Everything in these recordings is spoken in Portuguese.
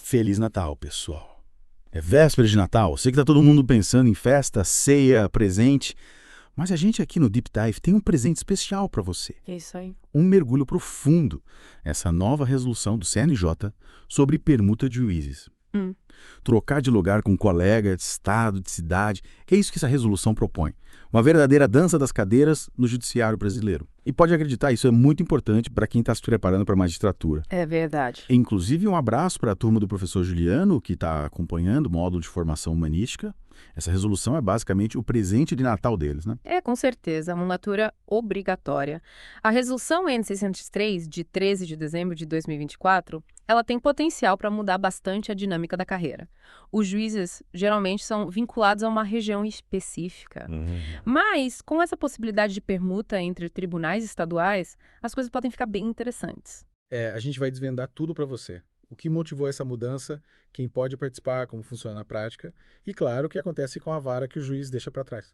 Feliz Natal, pessoal. É véspera de Natal, sei que tá todo mundo pensando em festa, ceia, presente, mas a gente aqui no Deep Dive tem um presente especial para você. É isso aí. Um mergulho profundo, essa nova resolução do CNJ sobre permuta de juízes. Hum. Trocar de lugar com um colega de estado, de cidade, que é isso que essa resolução propõe. Uma verdadeira dança das cadeiras no judiciário brasileiro. E pode acreditar, isso é muito importante para quem está se preparando para a magistratura. É verdade. Inclusive, um abraço para a turma do professor Juliano, que está acompanhando o módulo de formação humanística. Essa resolução é basicamente o presente de Natal deles, né? É, com certeza, uma leitura obrigatória. A resolução N603, de 13 de dezembro de 2024, ela tem potencial para mudar bastante a dinâmica da carreira. Os juízes geralmente são vinculados a uma região específica. Mas, com essa possibilidade de permuta entre tribunais estaduais, as coisas podem ficar bem interessantes. A gente vai desvendar tudo para você. O que motivou essa mudança, quem pode participar, como funciona na prática e, claro, o que acontece com a vara que o juiz deixa para trás.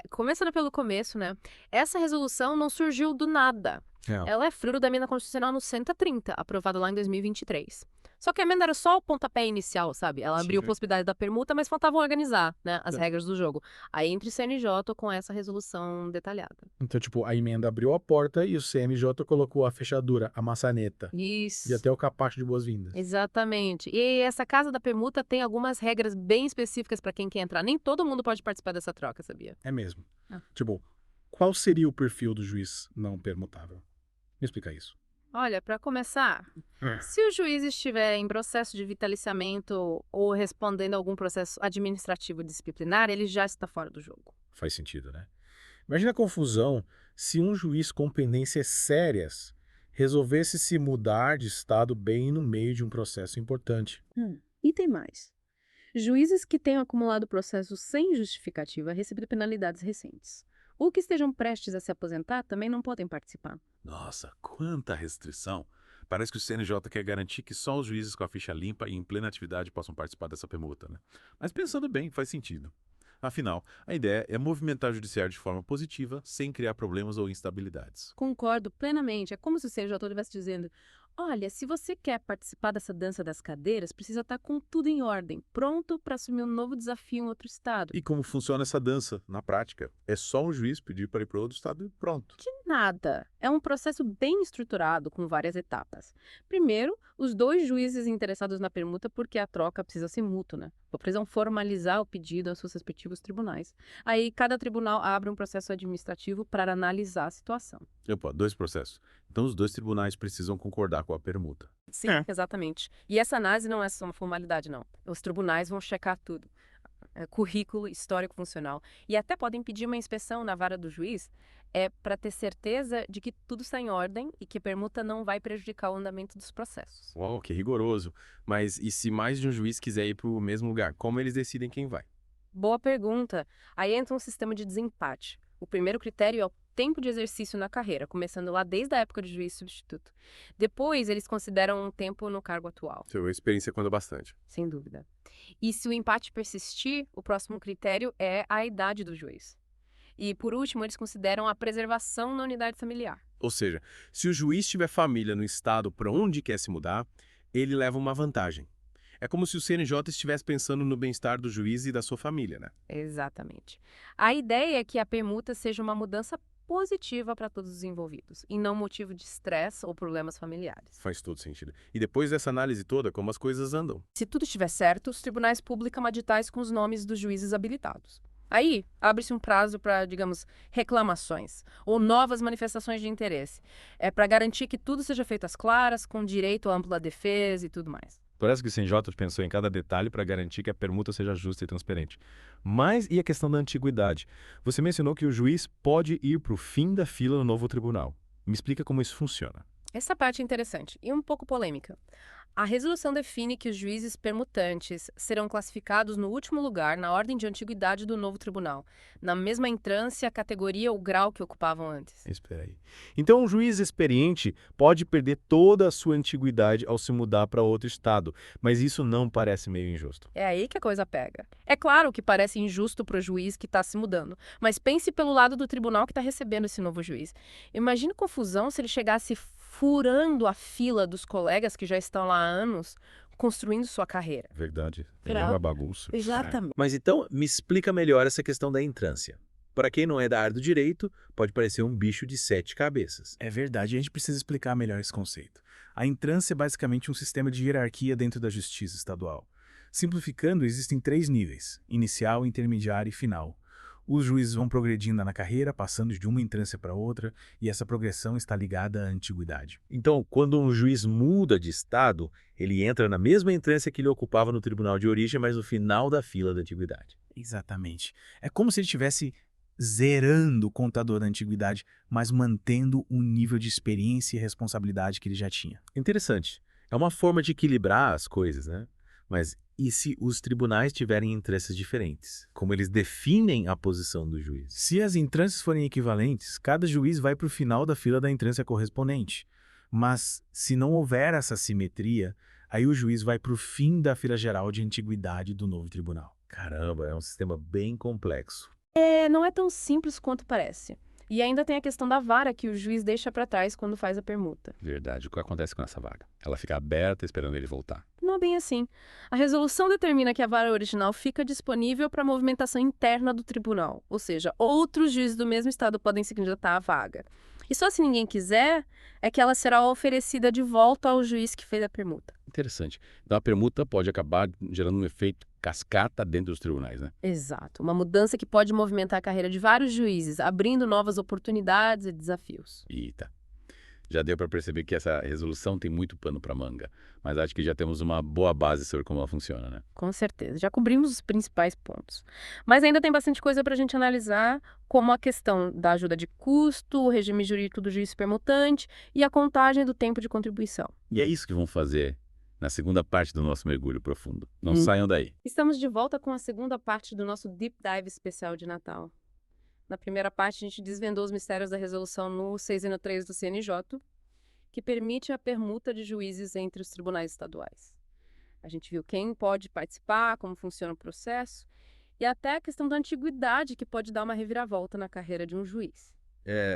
Começando pelo começo, né? Essa resolução não surgiu do nada. É. Ela é fruto da emenda constitucional no 130, aprovada lá em 2023. Só que a emenda era só o pontapé inicial, sabe? Ela abriu Sim. possibilidade da permuta, mas faltava organizar, né, as regras do jogo. Aí entre CNJ com essa resolução detalhada. Então, a emenda abriu a porta e o CMJ colocou a fechadura, a maçaneta Isso. e até o capacho de boas-vindas. Exatamente. E essa casa da permuta tem algumas regras bem específicas para quem quer entrar. Nem todo mundo pode participar dessa troca, sabia? É mesmo. Ah. Qual seria o perfil do juiz não permutável? Me explica isso. Olha, para começar, se o juiz estiver em processo de vitaliciamento ou respondendo a algum processo administrativo disciplinar, ele já está fora do jogo. Faz sentido, né? Imagina a confusão se um juiz com pendências sérias resolvesse se mudar de estado bem no meio de um processo importante. E tem mais. Juízes que tenham acumulado processos sem justificativa recebido penalidades recentes. Ou que estejam prestes a se aposentar também não podem participar. Nossa, quanta restrição! Parece que o CNJ quer garantir que só os juízes com a ficha limpa e em plena atividade possam participar dessa permuta, né? Mas pensando bem, faz sentido. Afinal, a ideia é movimentar o judiciário de forma positiva, sem criar problemas ou instabilidades. Concordo plenamente. É como se o CNJ estivesse dizendo: olha, se você quer participar dessa dança das cadeiras, precisa estar com tudo em ordem, pronto para assumir um novo desafio em outro estado. E como funciona essa dança na prática? É só um juiz pedir para ir para outro estado e pronto. De nada. É um processo bem estruturado, com várias etapas. Primeiro, os dois juízes interessados na permuta, porque a troca precisa ser mútua, né? Precisam formalizar o pedido aos seus respectivos tribunais. Aí, cada tribunal abre um processo administrativo para analisar a situação. Opa, 2 processos. Então os 2 tribunais precisam concordar com a permuta. Sim, exatamente. E essa análise não é só uma formalidade, não. Os tribunais vão checar tudo. Currículo, histórico funcional. E até podem pedir uma inspeção na vara do juiz para ter certeza de que tudo está em ordem e que a permuta não vai prejudicar o andamento dos processos. Uau, que rigoroso. Mas e se mais de um juiz quiser ir para o mesmo lugar? Como eles decidem quem vai? Boa pergunta. Aí entra um sistema de desempate. O primeiro critério é o tempo de exercício na carreira, começando lá desde a época de juiz substituto. Depois, eles consideram um tempo no cargo atual. Sua experiência conta bastante. Sem dúvida. E se o empate persistir, o próximo critério é a idade do juiz. E, por último, eles consideram a preservação na unidade familiar. Ou seja, se o juiz tiver família no estado para onde quer se mudar, ele leva uma vantagem. É como se o CNJ estivesse pensando no bem-estar do juiz e da sua família, né? Exatamente. A ideia é que a permuta seja uma mudança positiva para todos os envolvidos, e não motivo de estresse ou problemas familiares. Faz todo sentido. E depois dessa análise toda, como as coisas andam? Se tudo estiver certo, os tribunais publicam editais com os nomes dos juízes habilitados. Aí, abre-se um prazo para, digamos, reclamações ou novas manifestações de interesse. É para garantir que tudo seja feito às claras, com direito à ampla defesa e tudo mais. Parece que o CNJ pensou em cada detalhe para garantir que a permuta seja justa e transparente. Mas e a questão da antiguidade? Você mencionou que o juiz pode ir para o fim da fila no novo tribunal. Me explica como isso funciona. Essa parte é interessante e um pouco polêmica. A resolução define que os juízes permutantes serão classificados no último lugar na ordem de antiguidade do novo tribunal, na mesma entrância, categoria ou grau que ocupavam antes. Espera aí. Então, um juiz experiente pode perder toda a sua antiguidade ao se mudar para outro estado, mas isso não parece meio injusto. É aí que a coisa pega. É claro que parece injusto para o juiz que está se mudando, mas pense pelo lado do tribunal que está recebendo esse novo juiz. Imagine confusão se ele chegasse furando a fila dos colegas que já estão lá há anos, construindo sua carreira. Verdade. É Pra- uma bagunça. Exatamente. Mas então, me explica melhor essa questão da entrância. Para quem não é da área do direito, pode parecer um bicho de 7 cabeças. É verdade, a gente precisa explicar melhor esse conceito. A entrância é basicamente um sistema de hierarquia dentro da justiça estadual. Simplificando, existem 3 níveis: inicial, intermediário e final. Os juízes vão progredindo na carreira, passando de uma entrância para outra, e essa progressão está ligada à antiguidade. Então, quando um juiz muda de estado, ele entra na mesma entrância que ele ocupava no tribunal de origem, mas no final da fila da antiguidade. Exatamente. É como se ele estivesse zerando o contador da antiguidade, mas mantendo o nível de experiência e responsabilidade que ele já tinha. Interessante. É uma forma de equilibrar as coisas, né? Mas e se os tribunais tiverem entrâncias diferentes? Como eles definem a posição do juiz? Se as entrâncias forem equivalentes, cada juiz vai para o final da fila da entrância correspondente. Mas, se não houver essa simetria, aí o juiz vai para o fim da fila geral de antiguidade do novo tribunal. Caramba, é um sistema bem complexo. Não é tão simples quanto parece. E ainda tem a questão da vara que o juiz deixa para trás quando faz a permuta. Verdade. O que acontece com essa vaga? Ela fica aberta esperando ele voltar. Não é bem assim. A resolução determina que a vara original fica disponível para movimentação interna do tribunal, ou seja, outros juízes do mesmo estado podem se candidatar à vaga. E só se ninguém quiser, é que ela será oferecida de volta ao juiz que fez a permuta. Interessante. Então a permuta pode acabar gerando um efeito cascata dentro dos tribunais, né? Exato. Uma mudança que pode movimentar a carreira de vários juízes, abrindo novas oportunidades e desafios. Eita. Já deu para perceber que essa resolução tem muito pano para manga, mas acho que já temos uma boa base sobre como ela funciona, né? Com certeza. Já cobrimos os principais pontos. Mas ainda tem bastante coisa para a gente analisar, como a questão da ajuda de custo, o regime jurídico do juiz permutante e a contagem do tempo de contribuição. E é isso que vamos fazer na segunda parte do nosso mergulho profundo. Não saiam daí. Estamos de volta com a segunda parte do nosso Deep Dive especial de Natal. Na primeira parte, a gente desvendou os mistérios da resolução no 603 do CNJ, que permite a permuta de juízes entre os tribunais estaduais. A gente viu quem pode participar, como funciona o processo, e até a questão da antiguidade, que pode dar uma reviravolta na carreira de um juiz.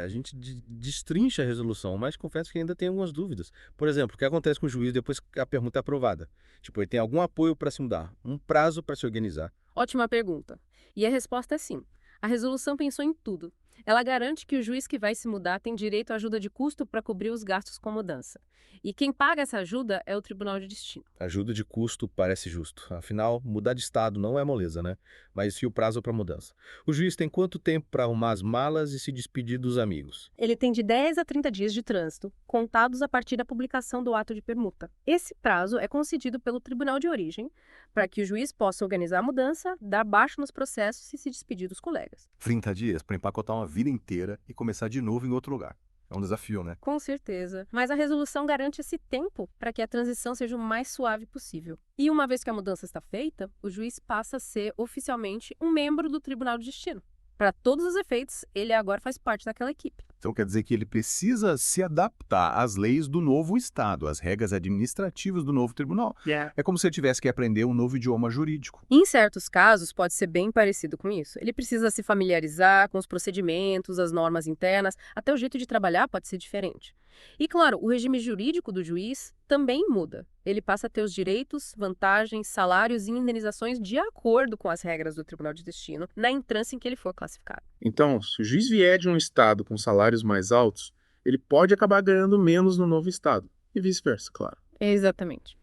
A gente destrincha a resolução, mas confesso que ainda tem algumas dúvidas. Por exemplo, o que acontece com o juiz depois que a permuta é aprovada? Tipo, ele tem algum apoio para se mudar, um prazo para se organizar. Ótima pergunta. E a resposta é sim. A resolução pensou em tudo. Ela garante que o juiz que vai se mudar tem direito à ajuda de custo para cobrir os gastos com a mudança. E quem paga essa ajuda é o Tribunal de Destino. Ajuda de custo parece justo. Afinal, mudar de estado não é moleza, né? Mas e o prazo para mudança? O juiz tem quanto tempo para arrumar as malas e se despedir dos amigos? Ele tem de 10 a 30 dias de trânsito, contados a partir da publicação do ato de permuta. Esse prazo é concedido pelo Tribunal de Origem para que o juiz possa organizar a mudança, dar baixo nos processos e se despedir dos colegas. 30 dias para empacotar uma vida inteira e começar de novo em outro lugar. É um desafio, né? Com certeza. Mas a resolução garante esse tempo para que a transição seja o mais suave possível. E uma vez que a mudança está feita, o juiz passa a ser oficialmente um membro do Tribunal de Destino. Para todos os efeitos, ele agora faz parte daquela equipe. Então quer dizer que ele precisa se adaptar às leis do novo estado, às regras administrativas do novo tribunal. É como se ele tivesse que aprender um novo idioma jurídico. Em certos casos, pode ser bem parecido com isso. Ele precisa se familiarizar com os procedimentos, as normas internas, até o jeito de trabalhar pode ser diferente. E, claro, o regime jurídico do juiz também muda. Ele passa a ter os direitos, vantagens, salários e indenizações de acordo com as regras do Tribunal de Destino na entrância em que ele for classificado. Então, se o juiz vier de um estado com salários mais altos, ele pode acabar ganhando menos no novo estado. E vice-versa, claro. Exatamente.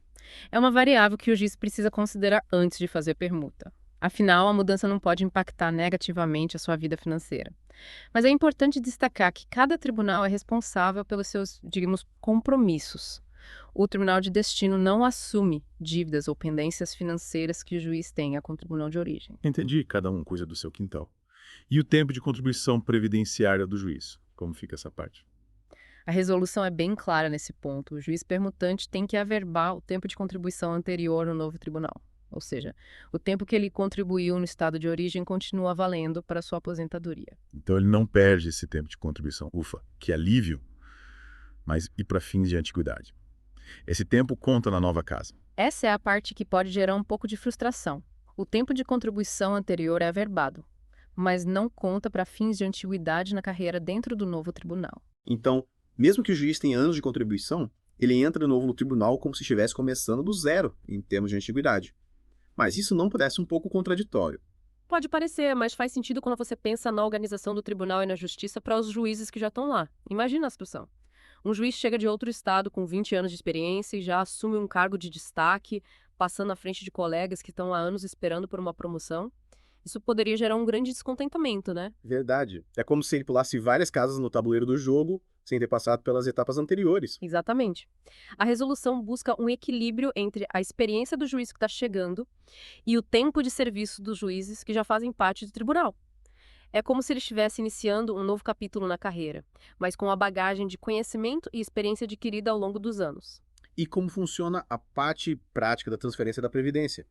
É uma variável que o juiz precisa considerar antes de fazer a permuta. Afinal, a mudança não pode impactar negativamente a sua vida financeira. Mas é importante destacar que cada tribunal é responsável pelos seus, digamos, compromissos. O Tribunal de Destino não assume dívidas ou pendências financeiras que o juiz tenha com o Tribunal de Origem. Entendi, cada um cuida do seu quintal. E o tempo de contribuição previdenciária do juiz? Como fica essa parte? A resolução é bem clara nesse ponto. O juiz permutante tem que averbar o tempo de contribuição anterior no novo tribunal. Ou seja, o tempo que ele contribuiu no estado de origem continua valendo para sua aposentadoria. Então ele não perde esse tempo de contribuição. Ufa, que alívio! Mas e para fins de antiguidade? Esse tempo conta na nova casa. Essa é a parte que pode gerar um pouco de frustração. O tempo de contribuição anterior é averbado, mas não conta para fins de antiguidade na carreira dentro do novo tribunal. Então, mesmo que o juiz tenha anos de contribuição, Ele entra de novo no tribunal como se estivesse começando do zero em termos de antiguidade. Mas isso não parece um pouco contraditório? Pode parecer, mas faz sentido quando você pensa na organização do tribunal e na justiça para os juízes que já estão lá. Imagina a situação. Um juiz chega de outro estado com 20 anos de experiência e já assume um cargo de destaque, passando à frente de colegas que estão há anos esperando por uma promoção. Isso poderia gerar um grande descontentamento, né? Verdade. É como se ele pulasse várias casas no tabuleiro do jogo sem ter passado pelas etapas anteriores. Exatamente. A resolução busca um equilíbrio entre a experiência do juiz que está chegando e o tempo de serviço dos juízes que já fazem parte do tribunal. É como se ele estivesse iniciando um novo capítulo na carreira, mas com a bagagem de conhecimento e experiência adquirida ao longo dos anos. E como funciona a parte prática da transferência da Previdência?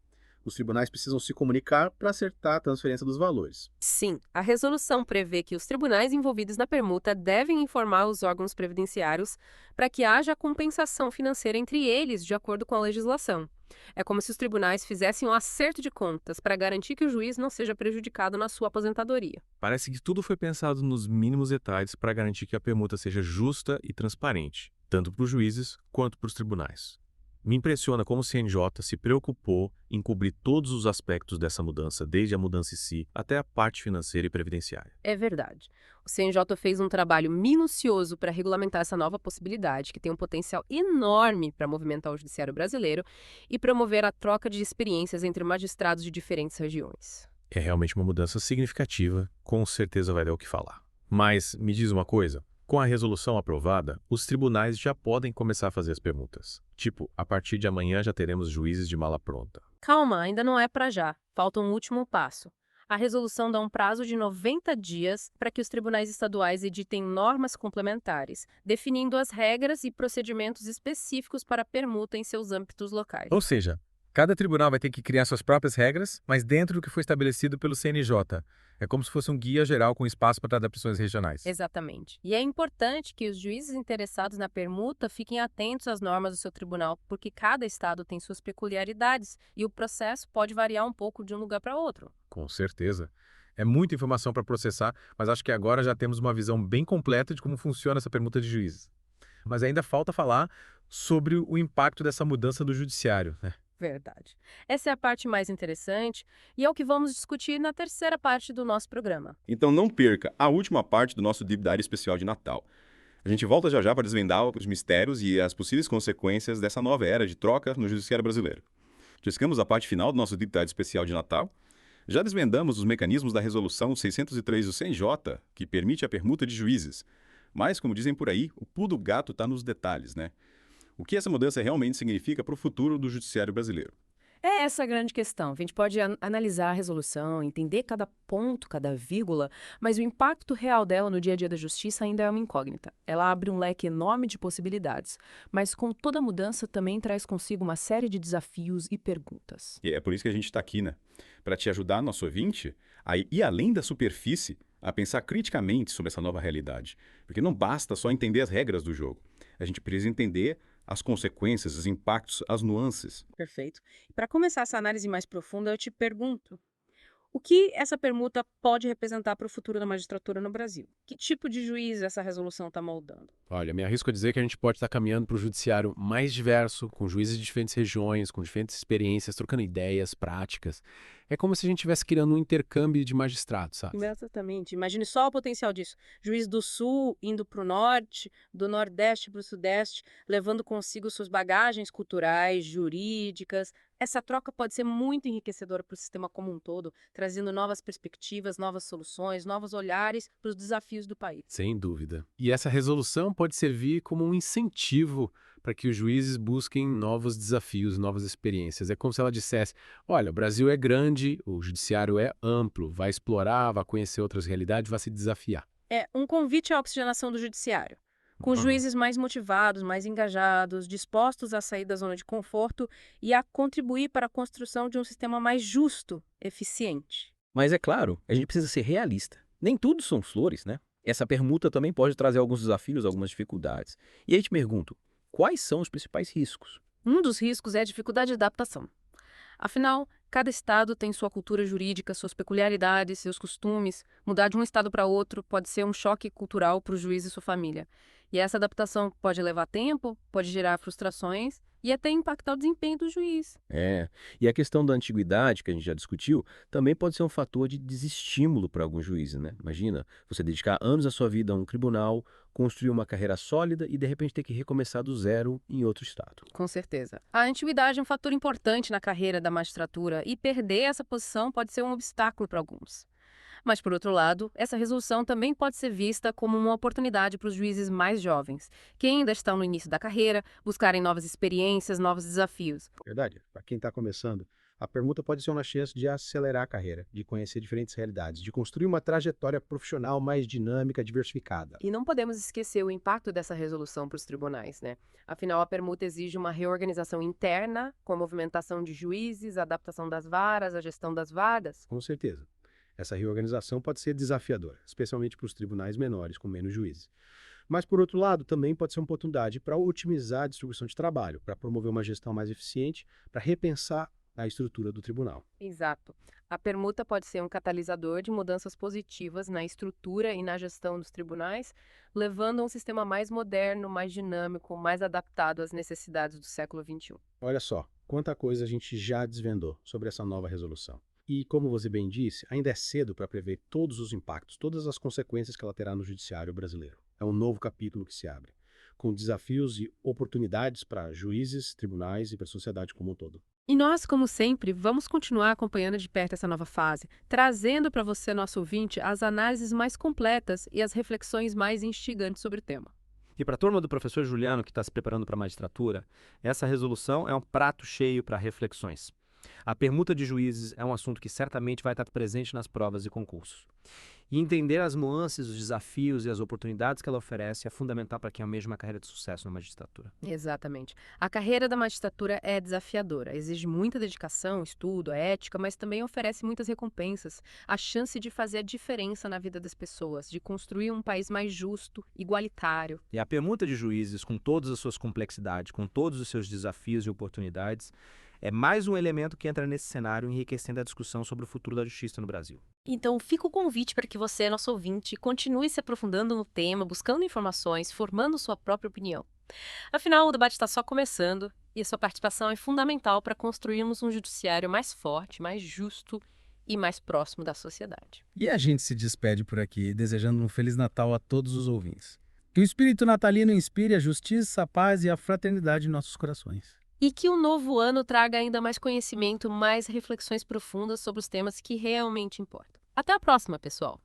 Os tribunais precisam se comunicar para acertar a transferência dos valores. Sim, a resolução prevê que os tribunais envolvidos na permuta devem informar os órgãos previdenciários para que haja compensação financeira entre eles, de acordo com a legislação. É como se os tribunais fizessem um acerto de contas para garantir que o juiz não seja prejudicado na sua aposentadoria. Parece que tudo foi pensado nos mínimos detalhes para garantir que a permuta seja justa e transparente, tanto para os juízes quanto para os tribunais. Me impressiona como o CNJ se preocupou em cobrir todos os aspectos dessa mudança, desde a mudança em si até a parte financeira e previdenciária. É verdade. O CNJ fez um trabalho minucioso para regulamentar essa nova possibilidade, que tem um potencial enorme para movimentar o judiciário brasileiro e promover a troca de experiências entre magistrados de diferentes regiões. É realmente uma mudança significativa, com certeza vai dar o que falar. Mas me diz uma coisa. Com a resolução aprovada, os tribunais já podem começar a fazer as permutas. Tipo, a partir de amanhã já teremos juízes de mala pronta. Calma, ainda não é para já. Falta um último passo. A resolução dá um prazo de 90 dias para que os tribunais estaduais editem normas complementares, definindo as regras e procedimentos específicos para a permuta em seus âmbitos locais. Ou seja, cada tribunal vai ter que criar suas próprias regras, mas dentro do que foi estabelecido pelo CNJ. É como se fosse um guia geral com espaço para adaptações regionais. Exatamente. E é importante que os juízes interessados na permuta fiquem atentos às normas do seu tribunal, porque cada estado tem suas peculiaridades e o processo pode variar um pouco de um lugar para outro. Com certeza. É muita informação para processar, mas acho que agora já temos uma visão bem completa de como funciona essa permuta de juízes. Mas ainda falta falar sobre o impacto dessa mudança do judiciário, né? Verdade. Essa é a parte mais interessante e é o que vamos discutir na terceira parte do nosso programa. Então não perca a última parte do nosso Deep Dive especial de Natal. A gente volta já já para desvendar os mistérios e as possíveis consequências dessa nova era de troca no judiciário brasileiro. Discamos a parte final do nosso Deep Dive especial de Natal. Já desvendamos os mecanismos da Resolução 603 do CNJ, que permite a permuta de juízes. Mas, como dizem por aí, o pulo do gato está nos detalhes, né? O que essa mudança realmente significa para o futuro do judiciário brasileiro? É essa a grande questão. A gente pode analisar a resolução, entender cada ponto, cada vírgula, mas o impacto real dela no dia a dia da justiça ainda é uma incógnita. Ela abre um leque enorme de possibilidades, mas com toda mudança também traz consigo uma série de desafios e perguntas. E é por isso que a gente está aqui, né? Para te ajudar, nosso ouvinte, a ir além da superfície, a pensar criticamente sobre essa nova realidade. Porque não basta só entender as regras do jogo. A gente precisa entender as consequências, os impactos, as nuances. Perfeito. E para começar essa análise mais profunda, eu te pergunto, o que essa permuta pode representar para o futuro da magistratura no Brasil? Que tipo de juiz essa resolução está moldando? Olha, me arrisco a dizer que a gente pode estar caminhando para um judiciário mais diverso, com juízes de diferentes regiões, com diferentes experiências, trocando ideias, práticas. É como se a gente estivesse criando um intercâmbio de magistrados, sabe? Exatamente. Imagine só o potencial disso. Juiz do Sul indo para o Norte, do Nordeste para o Sudeste, levando consigo suas bagagens culturais, jurídicas. Essa troca pode ser muito enriquecedora para o sistema como um todo, trazendo novas perspectivas, novas soluções, novos olhares para os desafios do país. Sem dúvida. E essa resolução pode servir como um incentivo para que os juízes busquem novos desafios, novas experiências. É como se ela dissesse, olha, o Brasil é grande, o judiciário é amplo, vai explorar, vai conhecer outras realidades, vai se desafiar. É um convite à oxigenação do judiciário, com juízes mais motivados, mais engajados, dispostos a sair da zona de conforto e a contribuir para a construção de um sistema mais justo, eficiente. Mas é claro, a gente precisa ser realista. Nem tudo são flores, né? Essa permuta também pode trazer alguns desafios, algumas dificuldades. E aí te pergunto, quais são os principais riscos? Um dos riscos é a dificuldade de adaptação. Afinal, Cada estado tem sua cultura jurídica, suas peculiaridades, seus costumes. Mudar de um estado para outro pode ser um choque cultural para o juiz e sua família. E essa adaptação pode levar tempo, pode gerar frustrações e até impactar o desempenho do juiz. E a questão da antiguidade, que a gente já discutiu, também pode ser um fator de desestímulo para alguns juízes, né? Imagina, você dedicar anos da sua vida a um tribunal, construir uma carreira sólida e de repente ter que recomeçar do zero em outro estado. Com certeza. A antiguidade é um fator importante na carreira da magistratura e perder essa posição pode ser um obstáculo para alguns. Mas, por outro lado, essa resolução também pode ser vista como uma oportunidade para os juízes mais jovens, que ainda estão no início da carreira, buscarem novas experiências, novos desafios. Verdade. Para quem está começando, a permuta pode ser uma chance de acelerar a carreira, de conhecer diferentes realidades, de construir uma trajetória profissional mais dinâmica, diversificada. E não podemos esquecer o impacto dessa resolução para os tribunais, né? Afinal, a permuta exige uma reorganização interna, com a movimentação de juízes, a adaptação das varas, a gestão das vagas. Com certeza. Essa reorganização pode ser desafiadora, especialmente para os tribunais menores, com menos juízes. Mas, por outro lado, também pode ser uma oportunidade para otimizar a distribuição de trabalho, para promover uma gestão mais eficiente, para repensar a estrutura do tribunal. Exato. A permuta pode ser um catalisador de mudanças positivas na estrutura e na gestão dos tribunais, levando a um sistema mais moderno, mais dinâmico, mais adaptado às necessidades do século XXI. Olha só, quanta coisa a gente já desvendou sobre essa nova resolução. E, como você bem disse, ainda é cedo para prever todos os impactos, todas as consequências que ela terá no judiciário brasileiro. É um novo capítulo que se abre, com desafios e oportunidades para juízes, tribunais e para a sociedade como um todo. E nós, como sempre, vamos continuar acompanhando de perto essa nova fase, trazendo para você, nosso ouvinte, as análises mais completas e as reflexões mais instigantes sobre o tema. E para a turma do professor Juliano, que está se preparando para a magistratura, essa resolução é um prato cheio para reflexões. A permuta de juízes é um assunto que certamente vai estar presente nas provas e concursos. E entender as nuances, os desafios e as oportunidades que ela oferece é fundamental para quem almeja uma carreira de sucesso na magistratura. Exatamente. A carreira da magistratura é desafiadora, exige muita dedicação, estudo, ética, mas também oferece muitas recompensas, a chance de fazer a diferença na vida das pessoas, de construir um país mais justo, igualitário. E a permuta de juízes, com todas as suas complexidades, com todos os seus desafios e oportunidades, é mais um elemento que entra nesse cenário enriquecendo a discussão sobre o futuro da justiça no Brasil. Então, fica o convite para que você, nosso ouvinte, continue se aprofundando no tema, buscando informações, formando sua própria opinião. Afinal, o debate está só começando e a sua participação é fundamental para construirmos um judiciário mais forte, mais justo e mais próximo da sociedade. E a gente se despede por aqui, desejando um Feliz Natal a todos os ouvintes. Que o espírito natalino inspire a justiça, a paz e a fraternidade em nossos corações. E que o novo ano traga ainda mais conhecimento, mais reflexões profundas sobre os temas que realmente importam. Até a próxima, pessoal!